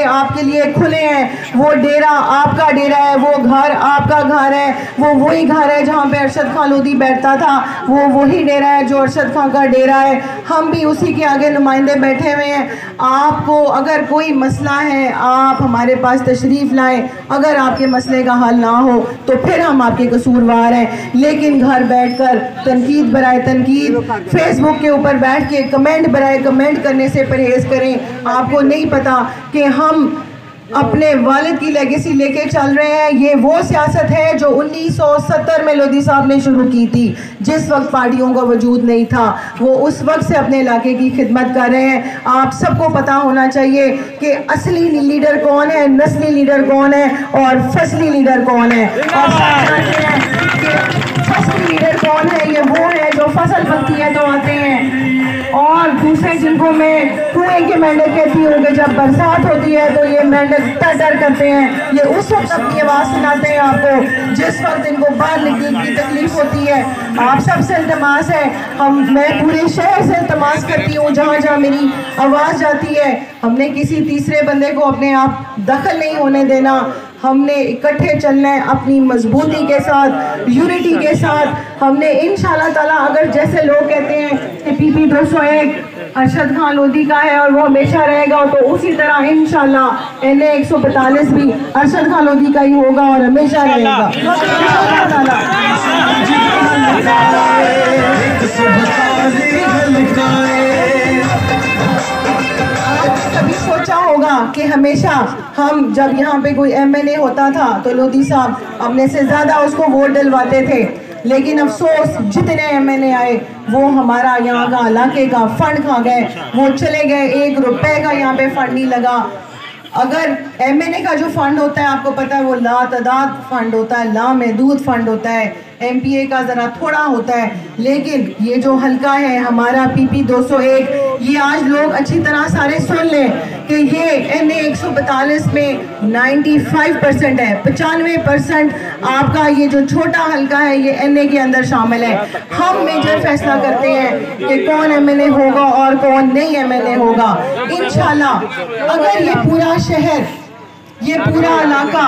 आपके लिए खुले हैं। वो डेरा आपका डेरा है, वो घर आपका घर है, वो वही घर है जहाँ पे अरशद खान लोधी बैठता था, वो वही डेरा है जो अरशद खान का डेरा है। हम भी उसी के आगे नुमाइंदे बैठे हुए हैं। आपको अगर कोई मसला है आप हमारे पास तशरीफ़ लाएं। अगर आपके मसले का हल ना हो तो फिर हम आपके कसूरवार हैं। लेकिन घर बैठकर तनकीद बराए तनकीद, फेसबुक के ऊपर बैठ के कमेंट बराए कमेंट करने से परहेज़ करें। आपको नहीं पता कि हम अपने वालिद की लेगेसी लेके चल रहे हैं। ये वो सियासत है जो 1970 में लोधी साहब ने शुरू की थी, जिस वक्त पार्टियों का वजूद नहीं था। वो उस वक्त से अपने इलाके की खिदमत कर रहे हैं। आप सबको पता होना चाहिए कि असली लीडर कौन है, नस्ली लीडर कौन है और फसली लीडर कौन है। और फसली लीडर कौन है? ये वो है जो फसल पकती है तो आते हैं, और दूसरे जिनको मैं कुएं के मेंढक कहती हूँ कि जब बरसात होती है तो ये मेंढक डर करते हैं। ये उस वक्त अपनी आवाज़ सुनाते हैं आपको जिस वक्त इनको बाहर निकलने की तकलीफ होती है। आप सबसे इल्तमास है, मैं पूरे शहर से इल्तमास करती हूँ जहाँ जहाँ मेरी आवाज़ जाती है, हमने किसी तीसरे बंदे को अपने आप दखल नहीं होने देना। हमने इकट्ठे चलना है अपनी मजबूती के साथ, यूनिटी के साथ। हमने इंशाल्लाह ताला, अगर जैसे लोग कहते हैं कि PP 201 अरशद खान लोधी का है और वो हमेशा रहेगा, तो उसी तरह इंशाल्लाह NA 142 भी अरशद खान लोधी का ही होगा और हमेशा रहेगा। कभी सोचा होगा कि हमेशा हम जब यहाँ पे कोई MNA होता था तो लोधी साहब अपने से ज़्यादा उसको वोट डलवाते थे, लेकिन अफसोस जितने MNA आए वो हमारा यहाँ का इलाके का फंड खा गए, वो चले गए। 1 रुपए का यहाँ पे फंड नहीं लगा। अगर MNA का जो फंड होता है आपको पता है वो लातादाद फंड होता है, लामहदूद फंड होता है। MPA का ज़रा थोड़ा होता है, लेकिन ये जो हल्का है हमारा PP 201, ये आज लोग अच्छी तरह सारे सुन लें कि ये NA 142 में 95% है, 95% आपका ये जो छोटा हल्का है ये NA के अंदर शामिल है। हम मेजर फैसला करते हैं कि कौन MNA होगा और कौन नहीं MNA होगा। इंशाल्लाह अगर ये पूरा शहर, ये पूरा इलाका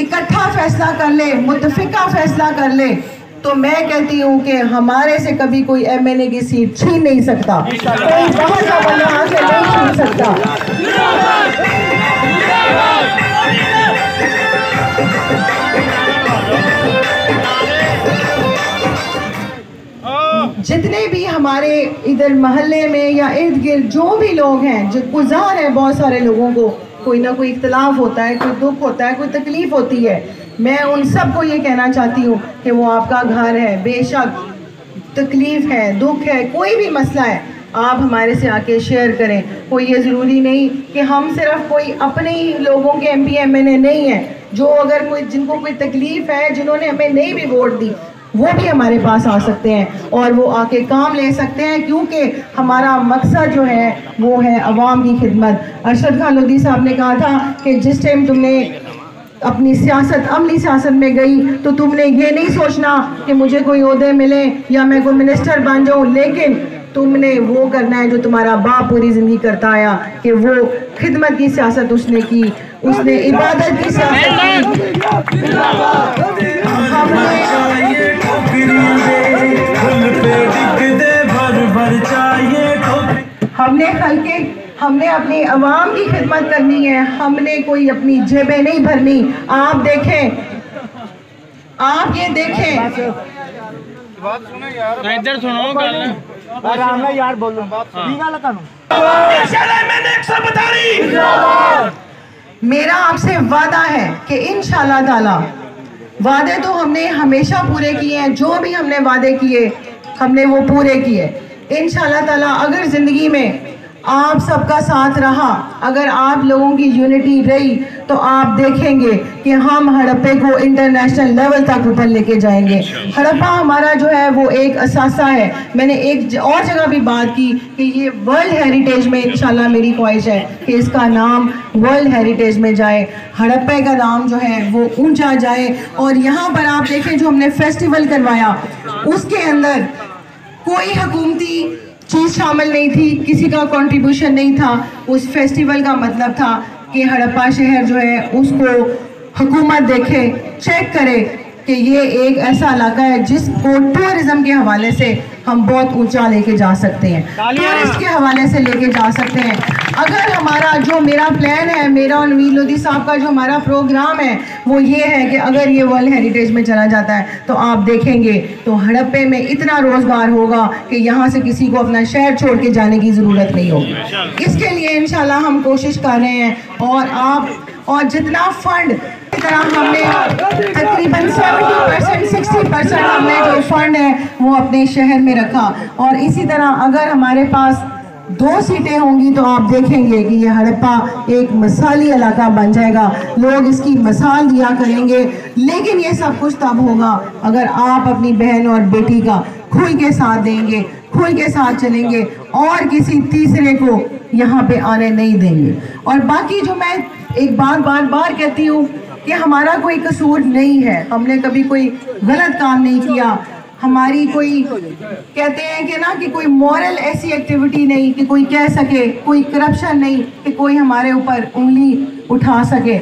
इकट्ठा फैसला कर ले, मुत्तफिका फैसला कर ले, तो मैं कहती हूँ कि हमारे से कभी कोई MNA की सीट छीन नहीं सकता, कोई बहुत सा बंदा यहाँ से नहीं छीन सकता। जितने भी हमारे इधर मोहल्ले में या इर्द गिर्द जो भी लोग हैं, जो गुजार है, बहुत सारे लोगों को कोई ना कोई इख्तलाफ होता है, कोई दुख होता है, कोई तकलीफ होती है। मैं उन सब को ये कहना चाहती हूँ कि वो आपका घर है, बेशक तकलीफ है, दुख है, कोई भी मसला है, आप हमारे से आके शेयर करें। कोई ये ज़रूरी नहीं कि हम सिर्फ कोई अपने ही लोगों के MP MNA नहीं हैं। जो अगर कोई जिनको कोई तकलीफ़ है, जिन्होंने हमें नहीं भी वोट दी, वो भी हमारे पास आ सकते हैं और वो आके काम ले सकते हैं, क्योंकि हमारा मकसद जो है वो है अवाम की खिदमत। अरशद खान लोधी साहब ने कहा था कि जिस टाइम तुमने अपनी सियासत, अमली सियासत में गई तो तुमने ये नहीं सोचना कि मुझे कोई ओहदे मिले या मैं कोई मिनिस्टर बन जाऊँ, लेकिन तुमने वो करना है जो तुम्हारा बाप पूरी ज़िंदगी करता आया, कि वो खिदमत की सियासत उसने की, उसने इबादत की सियासत की। हमने अपनी आवाम की खिदमत करनी है, हमने कोई अपनी जेबें नहीं भरनी। आप देखें, आप ये देखें, इधर सुनो आराम में यार बोलो। मेरा आपसे वादा है कि इंशाल्लाह ताला, वादे तो हमने हमेशा पूरे किए हैं, जो भी हमने वादे किए हमने वो पूरे किए। इंशाल्लाह ताला अगर ज़िंदगी में आप सबका साथ रहा, अगर आप लोगों की यूनिटी रही, तो आप देखेंगे कि हम हड़प्पे को इंटरनेशनल लेवल तक ऊपर लेके जाएंगे। हड़प्पा हमारा जो है वो एक असासा है। मैंने एक और जगह भी बात की कि ये वर्ल्ड हेरिटेज में इंशाल्लाह मेरी ख्वाहिश है कि इसका नाम वर्ल्ड हेरिटेज में जाए, हड़प्पे का नाम जो है वो ऊंचा जाए। और यहाँ पर आप देखें जो हमने फेस्टिवल करवाया, उसके अंदर कोई हुकूमती चीज़ शामिल नहीं थी, किसी का कंट्रीब्यूशन नहीं था। उस फेस्टिवल का मतलब था कि हड़प्पा शहर जो है उसको हुकूमत देखे, चेक करे कि ये एक ऐसा इलाका है जिसको टूरिज्म के हवाले से हम बहुत ऊंचा लेके जा सकते हैं, टूरिस्ट के हवाले से लेके जा सकते हैं। अगर हमारा जो मेरा प्लान है, मेरा और नवीद लोधी साहब का जो हमारा प्रोग्राम है वो ये है कि अगर ये वर्ल्ड हेरिटेज में चला जाता है तो आप देखेंगे तो हड़प्पे में इतना रोज़गार होगा कि यहाँ से किसी को अपना शहर छोड़ के जाने की ज़रूरत नहीं होगी। इसके लिए इंशाल्लाह हम कोशिश कर रहे हैं और आप और जितना फंड तरह हमने तकरीबन 70% 60% हमने जो फंड है वो अपने शहर में रखा। और इसी तरह अगर हमारे पास 2 सीटें होंगी तो आप देखेंगे कि ये हड़प्पा एक मिसाली इलाका बन जाएगा, लोग इसकी मिसाल दिया करेंगे। लेकिन ये सब कुछ तब होगा अगर आप अपनी बहन और बेटी का खुल के साथ देंगे, खुल के साथ चलेंगे और किसी तीसरे को यहाँ पे आने नहीं देंगे। और बाकी जो मैं एक बात बार बार कहती हूँ कि हमारा कोई कसूर नहीं है, हमने कभी कोई गलत काम नहीं किया, हमारी कोई कहते हैं कि ना कि कोई मॉरल ऐसी एक्टिविटी नहीं कि कोई कह सके, कोई करप्शन नहीं कि कोई हमारे ऊपर उंगली उठा सके।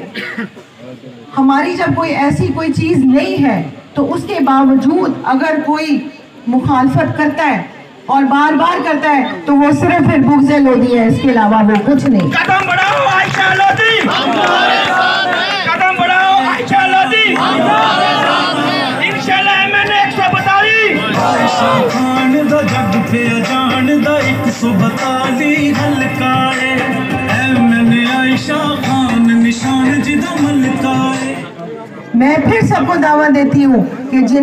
हमारी जब कोई ऐसी कोई चीज़ नहीं है तो उसके बावजूद अगर कोई मुखालफत करता है और बार बार करता है तो वो सिर्फ फिर बुग़्ज़ लोधी है, इसके अलावा वो कुछ नहीं। कदम बढ़ाओ आयशा लोधी, कदम बढ़ाओ आयशा लोधी, इंशाल्लाह मैंने 142 आयशा खान दा जग पे जान दा 142 हल्का है, मैंने आयशा खान निशान जिदा मलका है। मैं फिर सबको दावत देती हूँ कि जिन